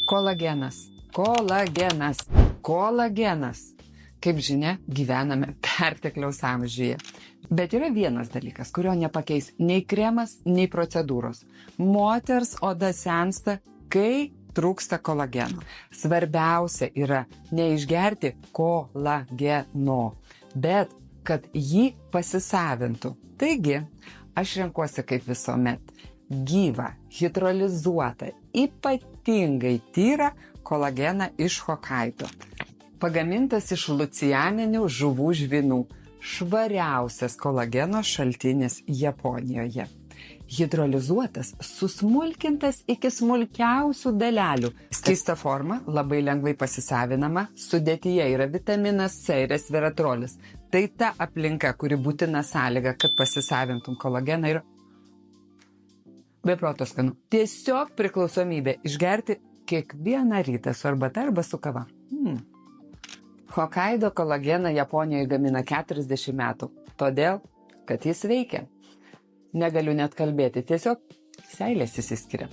Kolagenas. Kolagenas. Kolagenas. Kaip žinia, gyvename pertekliaus amžiuje. Bet yra vienas dalykas, kurio nepakeis nei kremas, nei procedūros. Moters oda sensta, kai trūksta kolageno. Svarbiausia yra neišgerti kolageno, bet kad jį pasisavintų. Taigi, aš renkuosi kaip visuomet gyvą, hidrolizuotą, ypatingai tyrą kolageną iš Hokaido. Pagamintas iš lucianinių žuvų žvynų, švariausias kolageno šaltinis Japonijoje. Hidrolizuotas, susmulkintas iki smulkiausių dalelių. Skysta forma, labai lengvai pasisavinama, sudėtyje yra vitaminas C ir resveratrolis. Tai ta aplinka, kuri būtina sąlyga, kad pasisavintum kolageną ir beproto skanu. Tiesiog priklausomybė išgerti kiekvieną rytą su arbata arba su kava. Hokaido kolageną Japonijoje gamina 40 metų, todėl, kad jis veikia. Negaliu net kalbėti, tiesiog seilės išsiskiria.